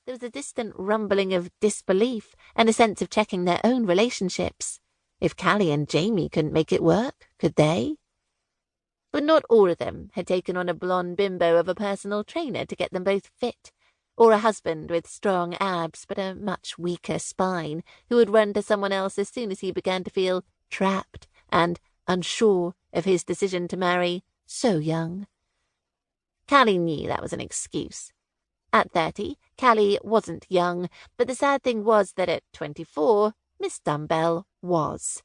there was a distant rumbling of disbelief and a sense of checking their own relationships. If Cali and Jamie couldn't make it work, could they? But not all of them had taken on a blonde bimbo of a personal trainer to get them both fit, or a husband with strong abs but a much weaker spine who would run to someone else as soon as he began to feel trapped and unsure of his decision to marry so young. Cali knew that was an excuse. At 30, Cali wasn't young, but the sad thing was that at 24, Miss Dumbbell was.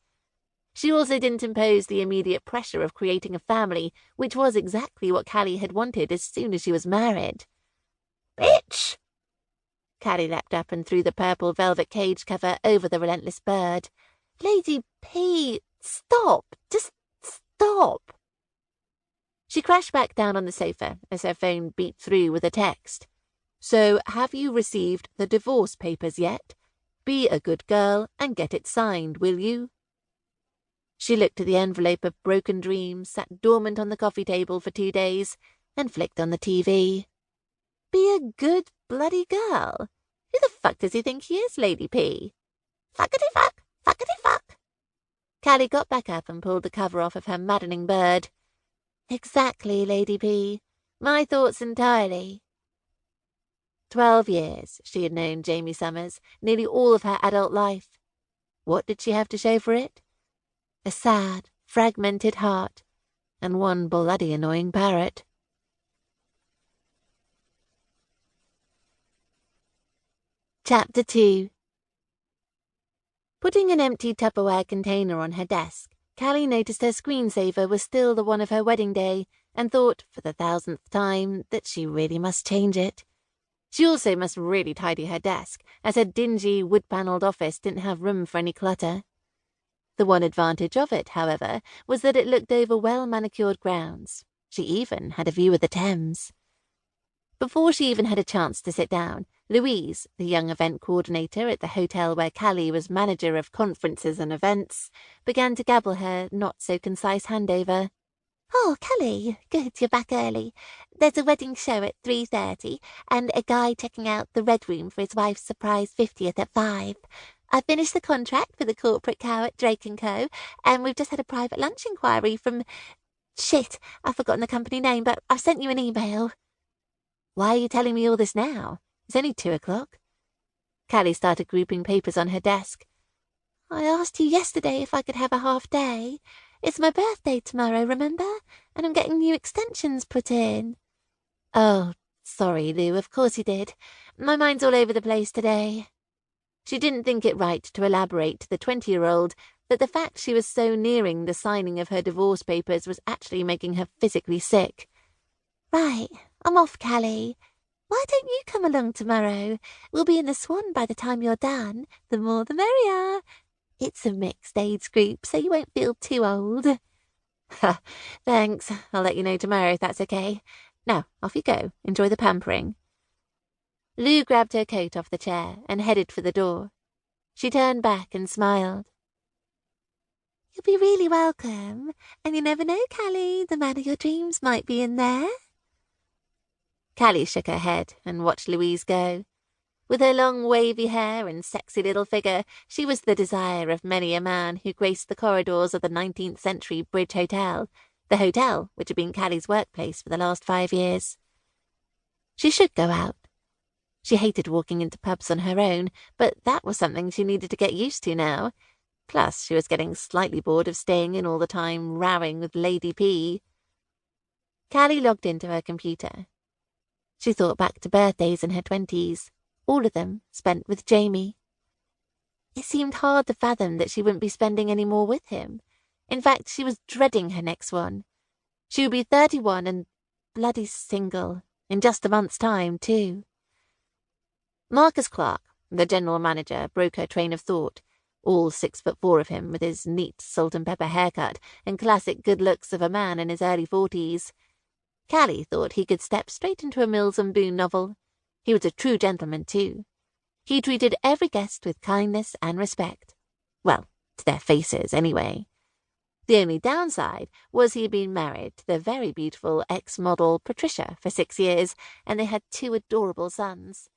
She also didn't impose the immediate pressure of creating a family, which was exactly what Cali had wanted as soon as she was married. "Bitch!" Cali leapt up and threw the purple velvet cage cover over the relentless bird. "Lady P, stop! Just stop!" She crashed back down on the sofa as her phone beeped through with a text. "So, have you received the divorce papers yet? Be a good girl and get it signed, will you?" She looked at the envelope of broken dreams, sat dormant on the coffee table for 2 days, and flicked on the TV. Be a good bloody girl? Who the fuck does he think he is, Lady P? Fuckity fuck, fuckity fuck. Cali got back up and pulled the cover off of her maddening bird. Exactly, Lady P. My thoughts entirely. 12 years she had known Jamie Summers, nearly all of her adult life. What did she have to show for it? A sad, fragmented heart, and one bloody annoying parrot. Chapter 2. Putting an empty Tupperware container on her desk, Cali noticed her screensaver was still the one of her wedding day, and thought, for the 1000th time, that she really must change it. She also must really tidy her desk, as her dingy, wood-panelled office didn't have room for any clutter. The one advantage of it, however, was that it looked over well-manicured grounds. She even had a view of the Thames. Before she even had a chance to sit down, Louise, the young event coordinator at the hotel where Cali was manager of conferences and events, began to gabble her not-so-concise handover. "Oh, Cali, good you're back early. There's a wedding show at 3:30, and a guy checking out the Red Room for his wife's surprise 50th at 5. I finished the contract for the corporate cow at Drake & Co., and we've just had a private lunch inquiry from... Shit, I've forgotten the company name, but I've sent you an email." "Why are you telling me all this now? It's only 2 o'clock. Cali started grouping papers on her desk. "I asked you yesterday if I could have a half day. It's my birthday tomorrow, remember? And I'm getting new extensions put in." "Oh, sorry, Lou, of course you did. My mind's all over the place today." She didn't think it right to elaborate to the 20-year-old that the fact she was so nearing the signing of her divorce papers was actually making her physically sick. "Right, I'm off, Cali. Why don't you come along tomorrow? We'll be in the Swan by the time you're done. The more the merrier. It's a mixed age group, so you won't feel too old." "Ha, thanks. I'll let you know tomorrow if that's okay. Now, off you go. Enjoy the pampering." Lou grabbed her coat off the chair and headed for the door. She turned back and smiled. "You'll be really welcome, and you never know, Cali, the man of your dreams might be in there." Cali shook her head and watched Louise go. With her long wavy hair and sexy little figure, she was the desire of many a man who graced the corridors of the 19th century Bridge Hotel, the hotel which had been Cali's workplace for the last 5 years. She should go out. She hated walking into pubs on her own, but that was something she needed to get used to now. Plus, she was getting slightly bored of staying in all the time, rowing with Lady P. Cali logged into her computer. She thought back to birthdays in her 20s, all of them spent with Jamie. It seemed hard to fathom that she wouldn't be spending any more with him. In fact, she was dreading her next one. She would be 31 and bloody single, in just a month's time, too. Marcus Clark, the general manager, broke her train of thought, all 6'4" of him, with his neat salt-and-pepper haircut and classic good looks of a man in his early 40s. Cali thought he could step straight into a Mills and Boon novel. He was a true gentleman, too. He treated every guest with kindness and respect. Well, to their faces, anyway. The only downside was he had been married to the very beautiful ex-model Patricia for 6 years, and they had 2 adorable sons.